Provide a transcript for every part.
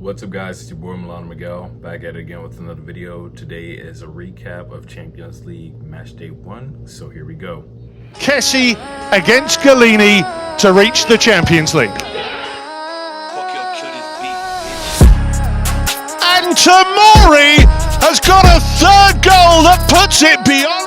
What's up guys, it's your boy Milano Miguel, back at it again with another video. Today is a recap of Champions League Matchday 1, so here we go. Kessie against Galini to reach the Champions League. And Tamori has got a third goal that puts it beyond.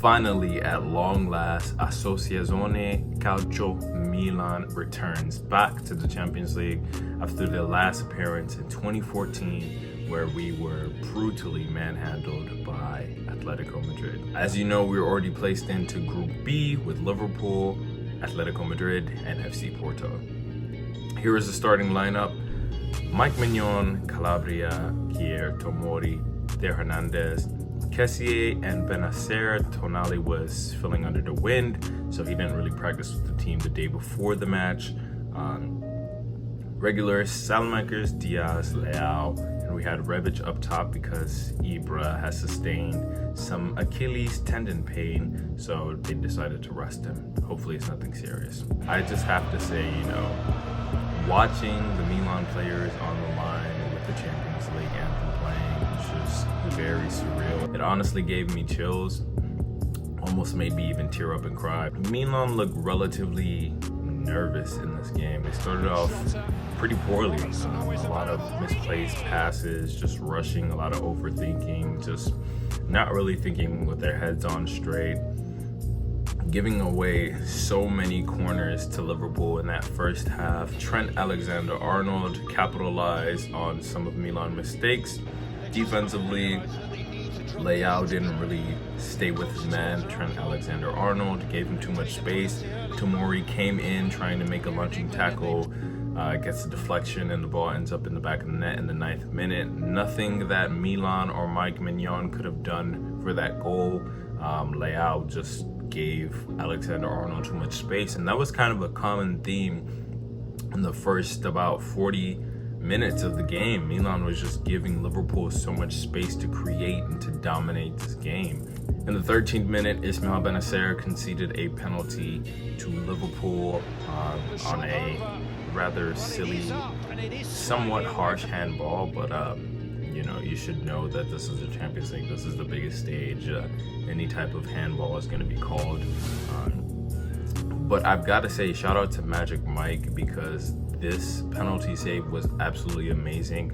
Finally, at long last, Associazione Calcio Milan returns back to the Champions League after their last appearance in 2014, where we were brutally manhandled by Atletico Madrid. As you know, we were already placed into Group B with Liverpool, Atletico Madrid, and FC Porto. Here is the starting lineup: Mike Mignon, Calabria, Kier, Tomori, De Hernandez, Kessie, and Benacer. Tonali was feeling under the wind, so he didn't really practice with the team the day before the match. Regulars: Salamakers, Diaz, Leao, and we had Rebic up top because Ibra has sustained some Achilles tendon pain, so they decided to rest him. Hopefully it's nothing serious. I just have to say, watching the Milan players on the line with the Champions League anthem playing was just very surreal. It honestly gave me chills, almost made me even tear up and cry. Milan looked relatively nervous in this game. They started off pretty poorly. A lot of misplaced passes, just rushing, a lot of overthinking, just not really thinking with their heads on straight, giving away so many corners to Liverpool in that first half. Trent Alexander-Arnold capitalized on some of Milan's mistakes. Defensively, Leao didn't really stay with his man. Trent Alexander-Arnold gave him too much space. Tomori came in trying to make a lunging tackle, gets a deflection, and the ball ends up in the back of the net in the 9th minute. Nothing that Milan or Mike Mignon could have done for that goal. Leao just gave Alexander-Arnold too much space, and that was kind of a common theme in the first about 40 minutes of the game. Milan was just giving Liverpool so much space to create and to dominate this game. In the 13th minute, Ismail Benacer conceded a penalty to Liverpool on a rather silly, somewhat harsh handball, but you should know that this is the Champions League. This is the biggest stage. Any type of handball is going to be called. But I've got to say, shout out to Magic Mike, because this penalty save was absolutely amazing.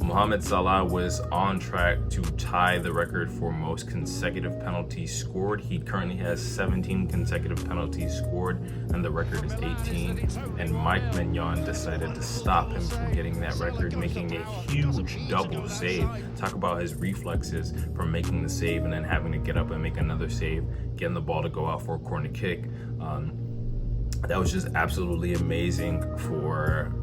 Mohamed Salah was on track to tie the record for most consecutive penalties scored. He currently has 17 consecutive penalties scored, and the record is 18. And Mike Mignon decided to stop him from getting that record, making a huge double save. Talk about his reflexes from making the save and then having to get up and make another save, getting the ball to go out for a corner kick. That was just absolutely amazing for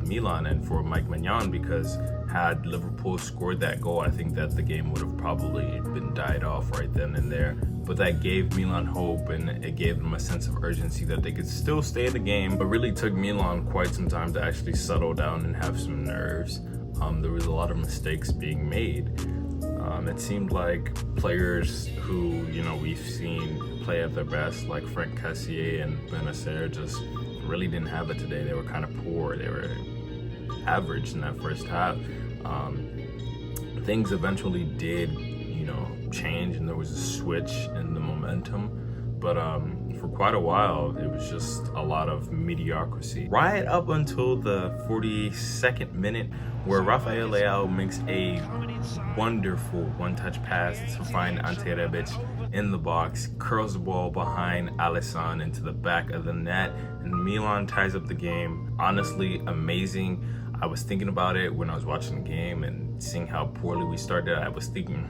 Milan and for Mike Mignon, because had Liverpool scored that goal, I think that the game would have probably been died off right then and there. But that gave Milan hope, and it gave them a sense of urgency that they could still stay in the game. But really took Milan quite some time to actually settle down and have some nerves. There was a lot of mistakes being made. It seemed like players who, we've seen play at their best, like Frank Kessie and Benacer, just really didn't have it today. They were kind of poor. They were average in that first half. Things eventually did, change, and there was a switch in the momentum. But for quite a while, it was just a lot of mediocrity. Right up until the 42nd minute, where Rafael Leao makes a wonderful one-touch pass to find Ante Rebic in the box, curls the ball behind Alisson into the back of the net, and Milan ties up the game. Honestly, amazing. I was thinking about it when I was watching the game and seeing how poorly we started. I was thinking,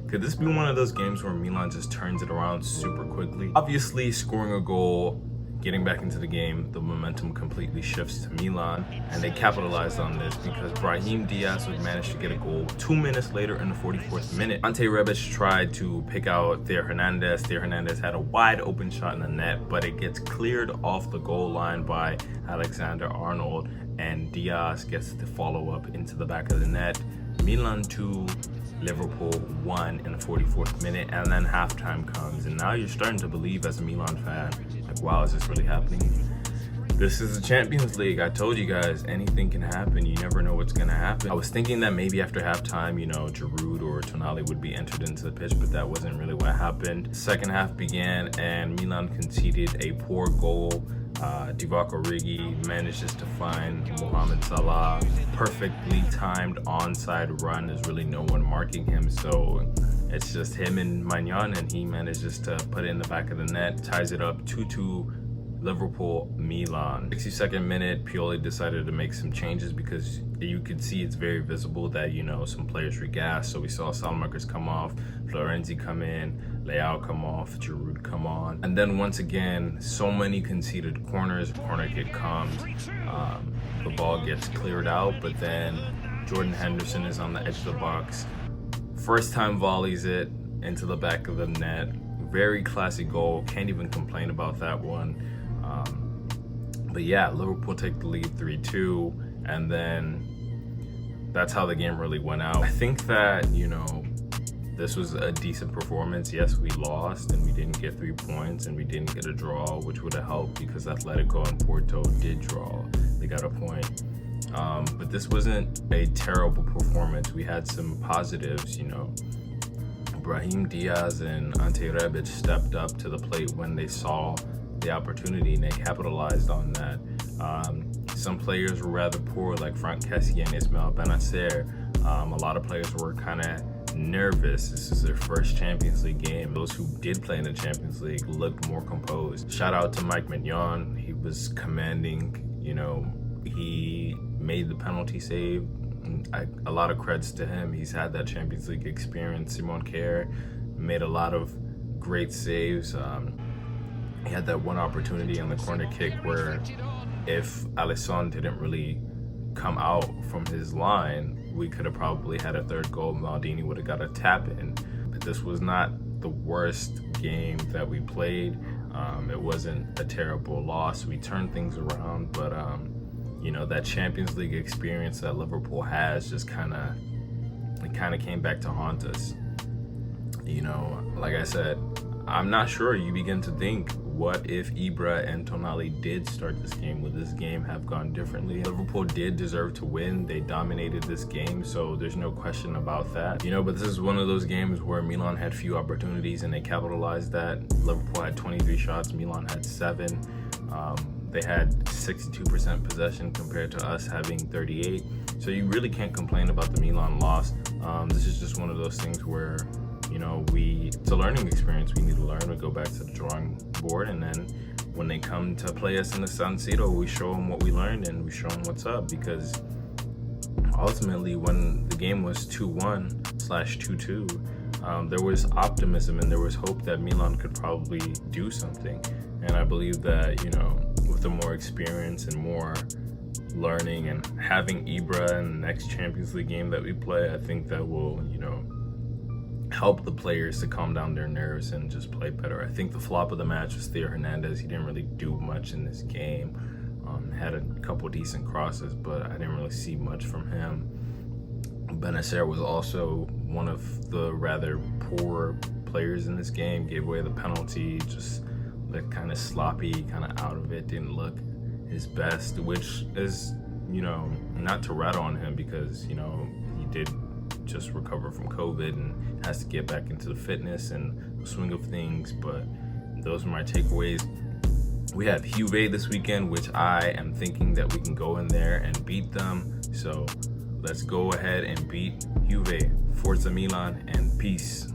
could this be one of those games where Milan just turns it around super quickly? Obviously, scoring a goal, getting back into the game, the momentum completely shifts to Milan, and they capitalized on this because Brahim Diaz would manage to get a goal 2 minutes later in the 44th minute. Ante Rebic tried to pick out De Hernandez. De Hernandez had a wide open shot in the net, but it gets cleared off the goal line by Alexander-Arnold, and Diaz gets the follow-up into the back of the net. Milan 2, Liverpool 1 in the 44th minute, and then halftime comes, and now you're starting to believe as a Milan fan, like, wow, is this really happening? This is the Champions League. I told you guys, anything can happen. You never know what's going to happen. I was thinking that maybe after halftime, Giroud or Tonali would be entered into the pitch, but that wasn't really what happened. Second half began, and Milan conceded a poor goal. Divock Origi manages to find Mohamed Salah. Perfectly timed onside run. There's really no one marking him, so it's just him and Magnan, and he manages to put it in the back of the net, ties it up 2-2. Liverpool, Milan. 62nd minute, Pioli decided to make some changes because you could see it's very visible that, some players were gassed. So we saw Salmakers come off, Florenzi come in, Leao come off, Giroud come on. And then once again, so many conceded corners, corner kick comes, the ball gets cleared out, but then Jordan Henderson is on the edge of the box. First time volleys it into the back of the net. Very classy goal, can't even complain about that one. But yeah, Liverpool take the lead 3-2, and then that's how the game really went out. I think that, this was a decent performance. Yes, we lost and we didn't get 3 points and we didn't get a draw, which would have helped because Atletico and Porto did draw. They got a point. But this wasn't a terrible performance. We had some positives, Brahim Diaz and Ante Rebic stepped up to the plate when they saw the opportunity and they capitalized on that. Some players were rather poor, like Frank Kessie and Ismail Benacer. A lot of players were kind of nervous. This is their first Champions League game. Those who did play in the Champions League looked more composed. Shout out to Mike Mignon. He was commanding, he made the penalty save. A lot of credits to him. He's had that Champions League experience. Simon Kjaer made a lot of great saves. He had that one opportunity on the corner kick where if Alisson didn't really come out from his line, we could have probably had a third goal. Maldini would have got a tap in. But this was not the worst game that we played. It wasn't a terrible loss. We turned things around, but that Champions League experience that Liverpool has just kind of came back to haunt us. Like I said, I'm not sure. You begin to think, what if Ibra and Tonali did start this game? Would this game have gone differently? Liverpool did deserve to win. They dominated this game, so there's no question about that. But this is one of those games where Milan had few opportunities and they capitalized that. Liverpool had 23 shots, Milan had 7. They had 62% possession compared to us having 38. So you really can't complain about the Milan loss. This is just one of those things where, it's a learning experience. We need to learn. We go back to the drawing board, and then when they come to play us in the San Siro, we show them what we learned and we show them what's up. Because ultimately, when the game was 2-1/2-2, there was optimism and there was hope that Milan could probably do something. And I believe that, with the more experience and more learning and having Ibra in the next Champions League game that we play, I think that will, help the players to calm down their nerves and just play better. I think the flop of the match was Theo Hernandez. He didn't really do much in this game. Had a couple decent crosses, but I didn't really see much from him. Benacer was also one of the rather poor players in this game. Gave away the penalty, just looked kind of sloppy, kind of out of it, didn't look his best, which is, not to rat on him because, he did just recover from COVID and has to get back into the fitness and the swing of things. But those are my takeaways. We have Juve this weekend, which I am thinking that we can go in there and beat them. So let's go ahead and beat Juve. Forza Milan, and peace.